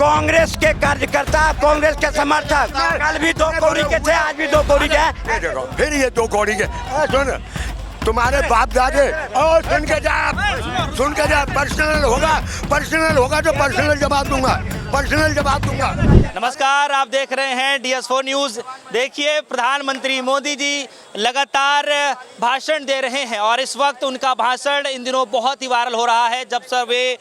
कांग्रेस के कार्यकर्ता, कांग्रेस के समर्थक कल भी 2 कौड़ी के थे, आज भी 2 कौड़ी के हैं। देखो फिर ये 2 कौड़ी के सुन, तुम्हारे बाप दादे और सुन के जा, पर्सनल होगा तो पर्सनल जवाब दूंगा। नमस्कार, आप देख रहे हैं DS4 न्यूज़। देखिए, प्रधानमंत्री मोदी जी लगातार भाषण दे रहे हैं और इस वक्त उनका भाषण इन दिनों बहुत ही वायरल हो रहा है। जब से वे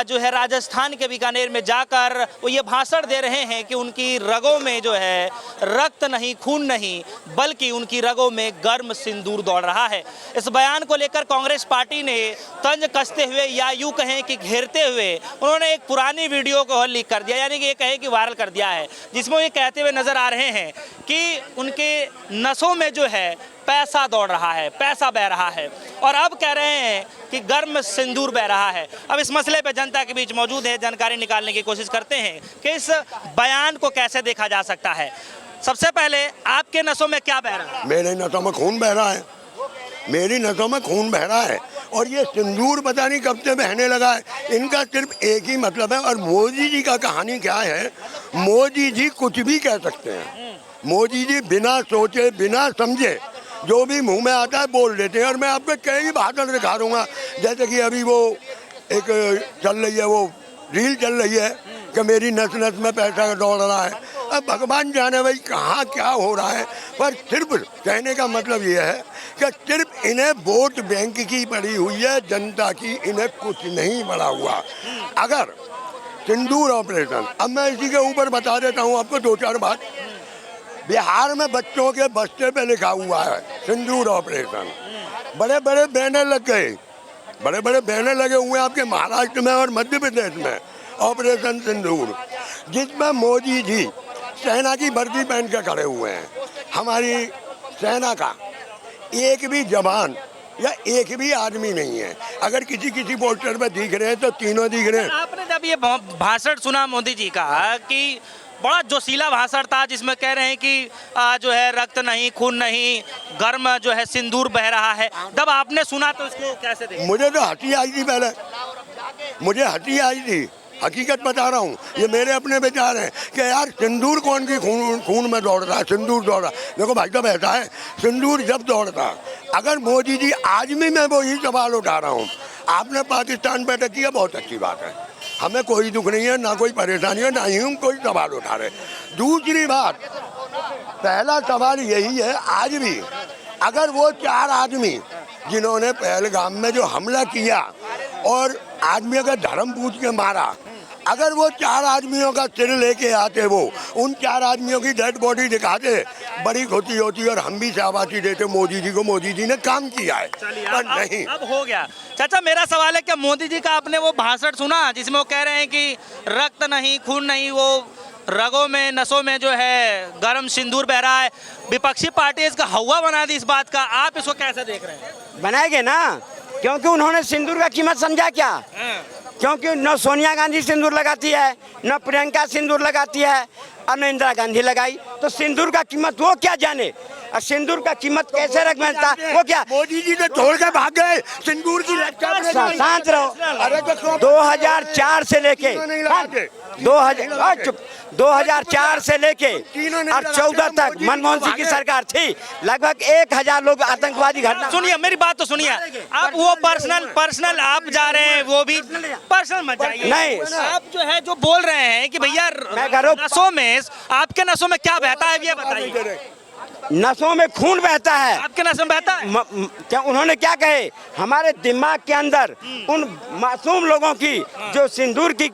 जो है राजस्थान के बीकानेर में जाकर वो ये भाषण दे रहे हैं कि उनकी रगों में जो है रक्त नहीं, खून नहीं, बल्कि उनकी रगों में गर्म सिंदूर दौड़ रहा है। इस बयान को लेकर कांग्रेस पार्टी ने तंज कसते हुए या यूँ कहें कि घेरते हुए उन्होंने एक पुरानी वीडियो को लीक कर दिया, यानी कि ये कहें कि वायरल कर दिया है, जिसमें ये कहते हुए नजर आ रहे हैं कि उनके नसों में जो है पैसा दौड़ रहा है, पैसा बह रहा है, और अब कह रहे हैं कि गर्म सिंदूर बह रहा है। अब इस मसले पे जनता के बीच मौजूद है, जानकारी निकालने की कोशिश करते हैं कि इस बयान को कैसे देखा जा सकता है। सबसे पहले आपके नसों में क्या बह रहा है? मेरे नसों में खून बह रहा है, मेरी नसों में खून बह रहा है, और ये सिंदूर पता नहीं कब से बहने लगा है। इनका सिर्फ एक ही मतलब है। और मोदी जी का कहानी क्या है, मोदी जी कुछ भी कह सकते हैं। मोदी जी बिना सोचे बिना समझे जो भी मुंह में आता है बोल देते हैं। और मैं आपको कई भाषण दिखा दूंगा, जैसे कि अभी वो एक चल रही है, वो रील चल रही है कि मेरी नस नस में पैसा दौड़ रहा है। अब भगवान जाने भाई कहाँ क्या हो रहा है, पर सिर्फ कहने का मतलब ये है कि सिर्फ इन्हें वोट बैंक की पड़ी हुई है, जनता की इन्हें कुछ नहीं पड़ा हुआ। अगर सिंदूर ऑपरेशन, अब मैं इसी के ऊपर बता देता हूँ आपको 2-4 बात। बिहार में बच्चों के बस्ते पे लिखा हुआ है सिंदूर ऑपरेशन। बड़े बड़े बैनर लग गए, बड़े बड़े बैनर लगे हुए हैं आपके महाराष्ट्र में और मध्य प्रदेश में, ऑपरेशन सिंदूर, जिसमें मोदी जी सेना की वर्दी पहन के खड़े हुए हैं। हमारी सेना का एक भी जवान या एक भी आदमी नहीं है। अगर किसी पोस्टर पे दिख रहे हैं तो तीनों दिख रहे हैं। आपने जब ये भाषण सुना मोदी जी का कि बड़ा जोशीला भाषण था, जिसमें कह रहे हैं कि जो है रक्त नहीं, खून नहीं, गर्म जो है सिंदूर बह रहा है, जब आपने सुना तो इसको कैसे देखा? मुझे तो हंसी आई थी, पहले मुझे हंसी आई थी। हकीकत बता रहा हूँ, ये मेरे अपने विचार हैं कि यार सिंदूर कौन की खून में दौड़ रहा है, सिंदूर दौड़ रहा है। देखो भाई साहब, ऐसा है, सिंदूर जब दौड़ता, अगर मोदी जी आज भी, मैं वही सवाल उठा रहा हूँ, आपने पाकिस्तान पे अटैक किया, बहुत अच्छी बात है, हमें कोई दुख नहीं है, ना कोई परेशानी है, ना ही हम कोई सवाल उठा रहे। दूसरी बात, पहला सवाल यही है, आज भी अगर वो 4 आदमी जिन्होंने पहलगाम में जो हमला किया और आदमियों का धर्म पूछ के मारा, अगर वो 4 आदमियों का सिर लेके आते, वो उन 4 आदमियों की डेड बॉडी दिखाते, बड़ी खुशी होती और हम भी शाबाशी देते मोदी जी को, मोदी जी ने काम किया है। पर नहीं, अब हो गया। चाचा, मेरा सवाल है कि मोदी जी का आपने वो भाषण सुना जिसमें वो कह रहे हैं कि रक्त नहीं, खून नहीं, वो रगों में, नसों में जो है गर्म सिंदूर बह रहा है। विपक्षी पार्टी इसका हवा बना दी इस बात का, आप इसको कैसे देख रहे हैं? बनाएंगे ना, क्योंकि उन्होंने सिंदूर का कीमत समझा क्या? क्योंकि न सोनिया गांधी सिंदूर लगाती है, न प्रियंका सिंदूर लगाती है, और न इंदिरा गांधी लगाई, तो सिंदूर का कीमत वो क्या जाने? और सिंदूर का कीमत कैसे रख मिलता वो क्या? मोदी जी ने छोड़ के भाग गए सिंदूर की। शांत रहो। 2004 से लेके 2004 से लेके और 14 तक मनमोहन सिंह की सरकार थी, लगभग 1000 लोग आतंकवादी घटना। सुनिए, मेरी बात तो सुनिए। आप वो पर्सनल आप जा रहे हैं, वो भी पर्सनल मत जाइए। नहीं, आप जो है जो बोल रहे हैं कि भैया नसों में, आपके नसों में क्या बहता है ये बताइए। नसों में खून बहता है। आपके नसों में बहता है? क्या उन्होंने क्या कहे? हमारे दिमाग के अंदर उन मासूम लोगों की जो सिंदूर की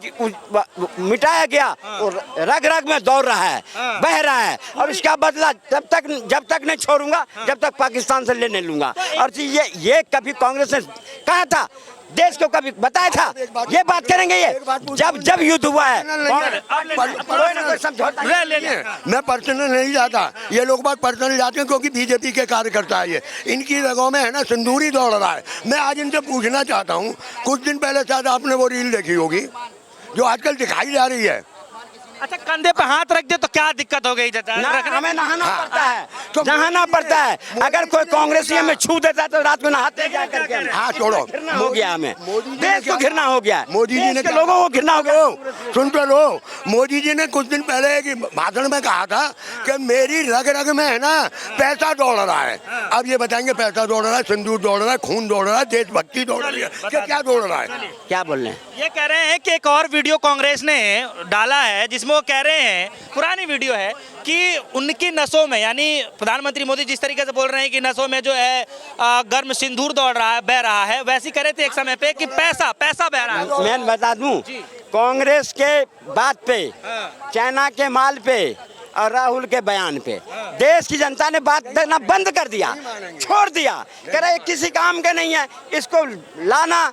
मिटाया गया, और रग रग में दौड़ रहा है, बह रहा है, और इसका बदला जब तक नहीं छोड़ूंगा, जब तक पाकिस्तान से लेने लूंगा। और ये कभी कांग्रेस ने कहा था, देश को कभी बताया था? ये बात करेंगे ये जब युद्ध हुआ है। मैं पर्सनल नहीं जाता, ये लोग बात पर्सनल जाते हैं क्योंकि बीजेपी के कार्यकर्ता है, ये इनकी रगों में है ना सिंदूर ही दौड़ रहा है। मैं आज इनसे पूछना चाहता हूँ, कुछ दिन पहले शायद आपने वो रील देखी होगी जो आजकल दिखाई जा रही है, अच्छा, कंधे पे हाथ रख दे तो क्या दिक्कत हो गई चाचा? ना, हमें नहाना पड़ता है, तो नहाना पड़ता है। अगर कोई कांग्रेसी हमें छू देता है तो रात को नहाते क्या करके हम? हाँ छोड़ो, घृणा हो गया हमें, मोदी जी ने देश को क्या- घृणा हो गया, मोदी जी ने देश के क्या- लोगों को घृणा हो गया। सुन तो लो, मोदी जी ने कुछ दिन पहले एक भाषण में कहा था कि मेरी रग रग में है ना पैसा दौड़ रहा है। अब ये बताएंगे पैसा दौड़ रहा है, सिंदूर दौड़ रहा है, खून दौड़ रहा है, देशभक्ति दौड़ रही है, क्या दौड़ रहा है? क्या बोल रहे हैं? ये कह रहे हैं कि एक और वीडियो कांग्रेस ने डाला है जिसमें वो कह रहे हैं, पुरानी वीडियो है, कि उनकी नसों में, यानी प्रधानमंत्री मोदी जिस तरीके से बोल रहे हैं कि नसों में जो है गर्म सिंदूर दौड़ रहा है, बह रहा है, वैसे कह रहे थे एक समय पे कि पैसा बह रहा है। मैं बता दूं, कांग्रेस के बात पे, चाइना के माल पे और राहुल के बयान पे देश की जनता ने बात देना बंद कर दिया, छोड़ दिया। कह रहे किसी काम का नहीं है, इसको लाना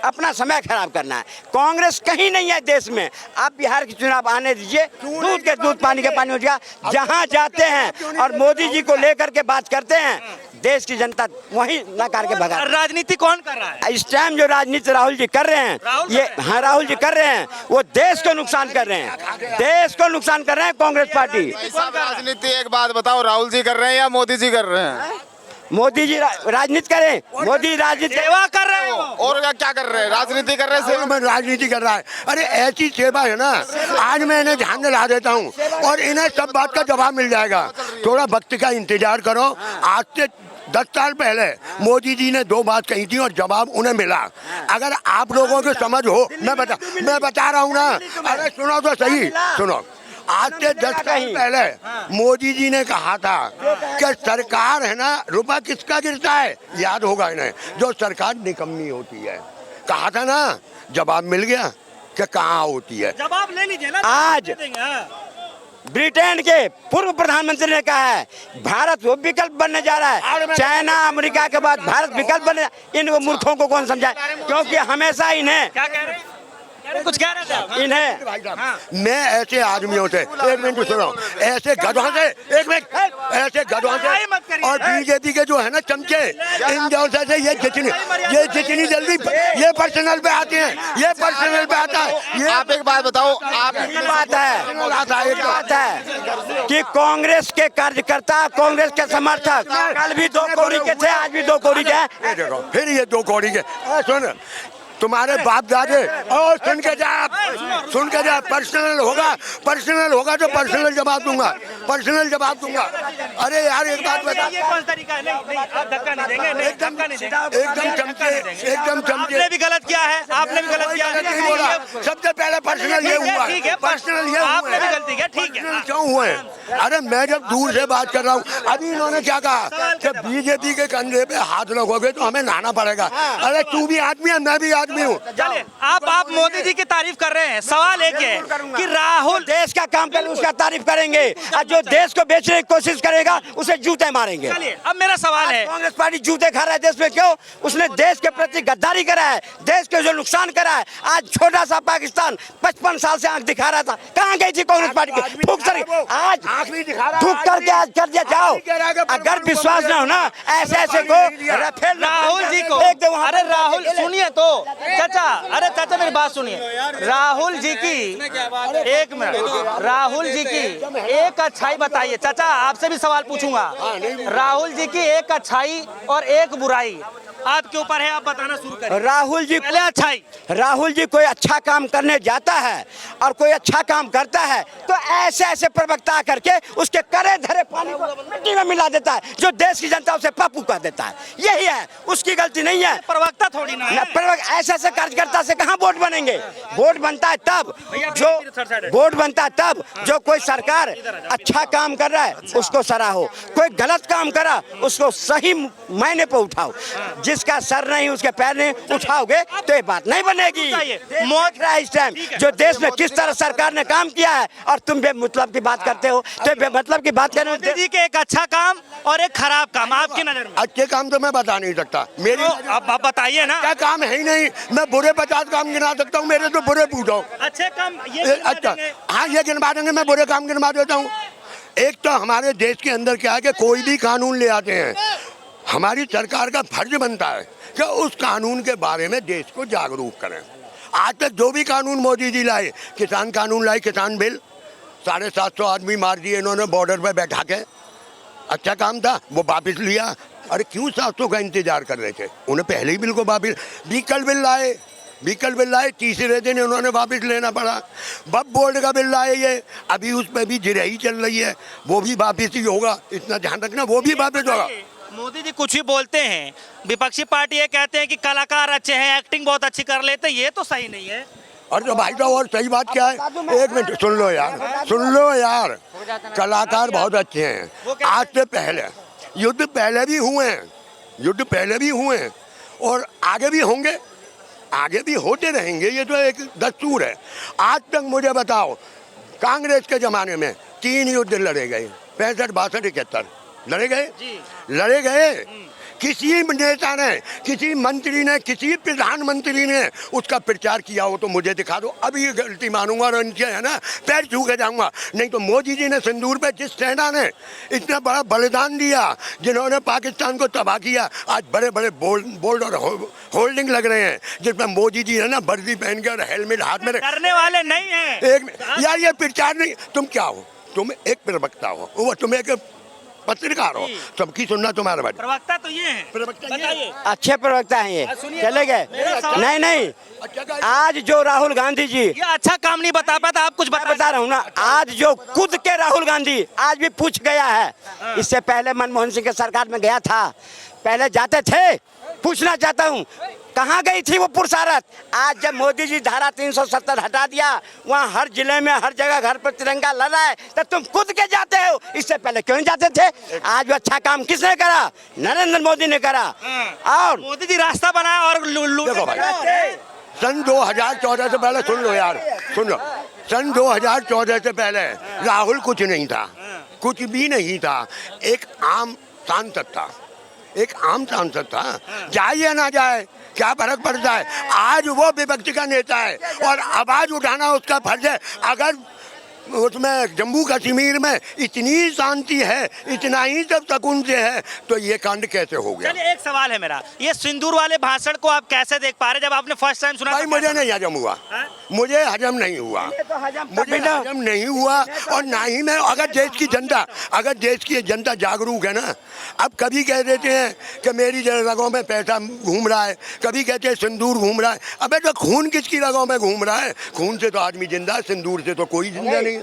अपना समय खराब करना है। कांग्रेस कहीं नहीं है देश में। आप बिहार के चुनाव आने दीजिए, दूध के दूध पानी के पानी हो जाएगा। जहां जाते हैं और मोदी जी को लेकर के बात करते हैं, देश की जनता वहीं नकार के भगा। राजनीति कौन कर रहा है इस टाइम जो राजनीति राहुल जी कर रहे हैं, ये हाँ राहुल जी कर रहे हैं, वो देश को नुकसान कर रहे हैं, देश को नुकसान कर रहे हैं कांग्रेस पार्टी। राजनीति एक बात बताओ, राहुल जी कर रहे हैं या मोदी जी कर रहे हैं? मोदी जी राजनीति करें, मोदी राजनीति सेवा कर रहे हो और क्या कर रहे हैं? राजनीति कर रहे हैं, में राजनीति कर रहा है। अरे ऐसी सेवा है ना, आज मैं इन्हें ध्यान दिला देता हूँ और इन्हें सब बात का जवाब मिल जाएगा। थोड़ा वक्त का इंतजार करो। आज से 10 साल पहले मोदी जी ने 2 बात कही थी और जवाब उन्हें मिला। अगर आप लोगों को समझ हो, मैं बता रहा हूँ ना, अरे सुनो तो सही, सुनो। आज से 10 साल पहले मोदी जी ने कहा था कि सरकार है ना, रुपया किसका गिरता है, याद होगा इन्हें, जो सरकार निकम्मी होती है। कहा था ना, जवाब मिल गया कि कहाँ होती है। जवाब ले लीजिए ना। आज ब्रिटेन के पूर्व प्रधानमंत्री ने कहा है भारत वो विकल्प बनने जा रहा है, चाइना अमेरिका के बाद भारत विकल्प बनने। इन मूर्खों को कौन समझाए, क्योंकि हमेशा इन्हें क्या कह रहे हैं? कुछ कह रहे थे आप? इन्हें मैं ऐसे आदमियों से, एक मिनट सुनो, ऐसे गधों से, एक मिनट, ऐसे गधों से और बीजेपी के जो है ना चमचे, इन जैसे से ये जितनी जल्दी ये पर्सनल पे आते हैं, ये पर्सनल पे आता है। ये आप एक बात बताओ, आप एक बात है कि कांग्रेस के कार्यकर्ता, कांग्रेस के समर्थक कल भी 2 कौड़ी के थे, आज भी 2 कौड़ी के हैं। ये देखो, फिर ये 2 कौड़ी के। सुन, तुम्हारे बाप दादे, और सुन के जा, पर्सनल होगा तो पर्सनल जवाब दूंगा, पर्सनल जवाब दूंगा। अरे यार एक बात बता, ये कौन सा तरीका है? नहीं, आप धक्का नहीं देंगे, नहीं, धक्का नहीं देंगे। एकदम चमचे। आपने भी गलत किया है, आपने भी गलत किया है। नहीं बोला, सबसे पहले पर्सनल ये हुआ ठीक है, पर्सनल ये हुआ आपने भी गलती किया, ठीक है। पर्सनल क्यों हुए? अरे मैं जब दूर से बात कर रहा हूँ, अभी इन्होंने क्या कहा कि बीजेपी के कंधे पे हाथ लगोगे तो हमें नहाना पड़ेगा। अरे तू भी आदमी है, मैं भी आदमी हूँ। चलिए, आप मोदी जी की तारीफ कर रहे हैं, सवाल एक है कि राहुल देश का काम करे उसका तारीफ करेंगे, और जो देश को बेचने की कोशिश करेगा उसे जूते मारेंगे। चलिए, अब मेरा सवाल है, कांग्रेस पार्टी जूते खा रहा है देश में, क्यों? उसने देश के प्रति गद्दारी करा है, देश के जो नुकसान करा है। आज छोटा सा पाकिस्तान 55 साल से आंख दिखा रहा था, कहाँ गई थी कांग्रेस पार्टी की? थूक कर आज थूक करके आज कर दिया। जाओ, अगर विश्वास न हो ना, ऐसे को राहुल जी को, अरे राहुल सुनिए तो चाचा, अरे चाचा मेरी बात सुनिए। राहुल जी की, एक मिनट, राहुल जी की एक अच्छाई बताइए। चाचा आपसे भी सवाल पूछूंगा, राहुल जी की एक अच्छाई और एक बुराई आपके ऊपर है, आप बताना शुरू करें। राहुल जी पहले अच्छाई, राहुल जी कोई अच्छा काम करने जाता है और कोई अच्छा काम करता है तो ऐसे प्रवक्ता करके उसके करे धरे पानी को मिट्टी में मिला देता है, जो देश की जनता उसे पापू कह देता है। यही है, उसकी गलती नहीं है। प्रवक्ता थोड़ी ना है। ऐसे कार्यकर्ता से कहाँ वोट बनेंगे? वोट बनता है तब जो कोई सरकार अच्छा काम कर रहा है उसको सराहो, कोई गलत काम करा उसको सही मायने पे उठाओ। जिसका सर नहीं उसके पैर नहीं उठाओगे तो ये बात नहीं बनेगी। मौत रहा है इस टाइम जो देश में किस तरह सरकार ने काम किया है, और तुम बेमतलब की बात करते हो। तो बेमतलब की बात करने मोदी जी के एक अच्छा काम और एक खराब काम आपकी नजर में? अच्छे काम तो मैं बता नहीं सकता, मेरी तो आप बताइए ना। क्या काम है ही नहीं। मैं बुरे 50 काम गिना सकता हूँ, मेरे तो बुरे पूछो। अच्छे काम ये अच्छा, हाँ ये गिनवा देंगे, मैं बुरे काम गिनवा देता हूँ। एक तो हमारे देश के अंदर क्या है कि कोई भी कानून ले आते हैं, हमारी सरकार का फर्ज बनता है कि उस कानून के बारे में देश को जागरूक करें। आज तक जो भी कानून मोदी जी लाए, किसान कानून लाए, किसान बिल, 750 आदमी मार दिए इन्होंने बॉर्डर पे बैठा के। अच्छा काम था, वो वापस लिया। अरे क्यों 700 का इंतजार कर रहे थे? उन्हें पहले ही बिल को वापस, व्हीकल बिल लाए, तीसरे दिन उन्होंने वापस लेना पड़ा। वक्फ बोर्ड का बिल लाए ये, अभी उस पर भी जिरही चल रही है, वो भी वापस ही होगा, इतना ध्यान रखना, वो भी वापस होगा। मोदी जी कुछ भी बोलते हैं, विपक्षी पार्टी ये कहते हैं कि कलाकार अच्छे हैं, एक्टिंग बहुत अच्छी कर लेते हैं, ये तो सही नहीं है। और तो भाई साहब और सही बात क्या है, एक मिनट सुन लो यार, कलाकार बहुत अच्छे हैं। आज से पहले युद्ध पहले भी हुए हैं और आगे भी होंगे, आगे भी होते रहेंगे, ये तो एक दस्तूर है। आज तक मुझे बताओ, कांग्रेस के जमाने में 3 युद्ध लड़े गए, 65, 62, 71 लड़े गए। किसी नेता ने, किसी मंत्री ने, किसी प्रधानमंत्री ने उसका प्रचार किया हो तो मुझे दिखा दो, अभी ये गलती मानूंगा और इनके है ना पैर छू के जाऊंगा। नहीं तो मोदी जी ने सिंदूर पे, जिस सेना ने इतना बड़ा बलिदान दिया, जिन्होंने पाकिस्तान को तबाह किया, आज बड़े बड़े बोल्ड और होल्डिंग लग रहे हैं जिसमें मोदी जी है ना वर्दी पहन के और हेलमेट हाथ में करने वाले नहीं है। यार ये प्रचार नहीं, तुम क्या हो? तुम एक प्रवक्ता हो, वो तुम एक पत्रकार हो, सबकी सुनना तुम्हारा बात। प्रवक्ता तो ये है, बताइए। अच्छे प्रवक्ता हैं ये, चले गए। नहीं, आज जो राहुल गांधी जी, ये अच्छा काम नहीं बता पाता, आप कुछ बता रहा हूँ ना, आज जो खुद के राहुल गांधी आज भी पूछ गया है। इससे पहले मनमोहन सिंह के सरकार में गया था, पहले जाते थे। पूछना चाहता हूँ कहाँ गई थी वो पुरसारत? आज जब मोदी जी धारा 370 हटा दिया, वहाँ हर जिले में हर जगह घर पर तिरंगा लगा है, तो तुम खुद के जाते हो, इससे पहले क्यों नहीं जाते थे? आज वो अच्छा काम किसने करा? नरेंद्र मोदी ने करा। और मोदी जी रास्ता बनाया और देखो भाई, सन 2014 से पहले सुन लो, सन 2014 से पहले राहुल कुछ नहीं था, कुछ भी नहीं था, एक आम सांसद था, जाए या ना जाए क्या फर्क पड़ता है? आज वो विपक्ष का नेता है और आवाज उठाना उसका फर्ज है। अगर उसमें जम्मू कश्मीर में इतनी शांति है, इतना ही सब सुकून से है, तो ये कांड कैसे हो गया? चलिए एक सवाल है मेरा, ये सिंदूर वाले भाषण को आप कैसे देख पा रहे? जब आपने फर्स्ट टाइम सुना भाई मुझे नहीं हजम हुआ, मुझे हजम नहीं हुआ और ना ही मैं, अगर देश की जनता जागरूक है ना, अब कभी कह देते हैं कि मेरी रगों में पैसा घूम रहा है, कभी कहते हैं सिंदूर घूम रहा है। अबे तो खून किसकी रगों में घूम रहा है? खून से तो आदमी जिंदा है, सिंदूर से तो कोई जिंदा नहीं।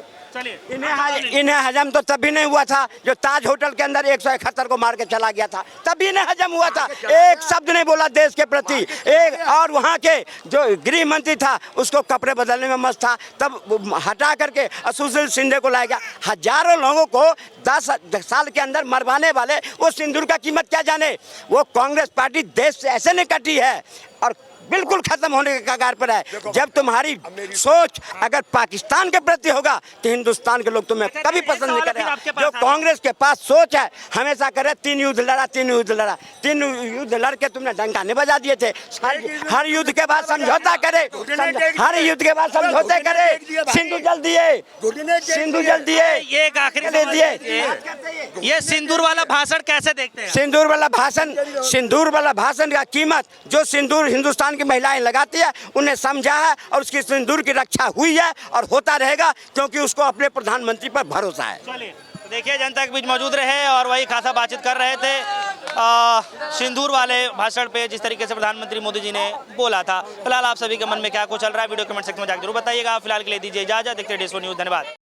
इन्हें हजम तो तभी नहीं हुआ था जो ताज होटल के अंदर 171 को मार के चला गया था, तभी इन्हें हजम हुआ था। एक शब्द नहीं बोला देश के प्रति, एक। और वहाँ के जो गृह मंत्री था उसको कपड़े बदलने में मस्त था, तब हटा करके सुशील शिंदे को लाया गया। हजारों लोगों को 10 साल के अंदर मरवाने वाले वो सिंदूर का कीमत क्या जाने? वो कांग्रेस पार्टी देश से ऐसे नहीं कटी है और बिल्कुल खत्म होने के कगार पर है। जब तुम्हारी सोच अगर पाकिस्तान के प्रति होगा तो हिंदुस्तान के लोग तुम्हें कभी पसंद नहीं करेंगे। जो कांग्रेस के पास सोच है, हमेशा करे 3 युद्ध लड़ा, 3 युद्ध लड़ के तुमने डंका नहीं बजा दिए थे। हर युद्ध के बाद समझौता करे, हर युद्ध के बाद समझौते करे, सिंधु जल दिए, ये एक आखिरी सवाल दिए। ये सिंदूर वाला भाषण कैसे देखते हैं? सिंदूर वाला भाषण का कीमत जो सिंदूर हिंदुस्तान की महिलाएं लगाती है उन्हें समझा है और उसकी सिंदूर की रक्षा हुई है और होता रहेगा, क्योंकि उसको अपने प्रधानमंत्री पर भरोसा है। चलिए देखिए, जनता के बीच मौजूद रहे और वही खासा बातचीत कर रहे थे सिंदूर वाले भाषण पे, जिस तरीके से प्रधानमंत्री मोदी जी ने बोला था। फिलहाल आप सभी के मन में क्या कुछ चल रहा है, वीडियो कमेंट सेक्शन में जाकर जरूर बताइएगा। फिलहाल के लिए दीजिए इजाजत, देखते रहिए DS4 न्यूज़। धन्यवाद।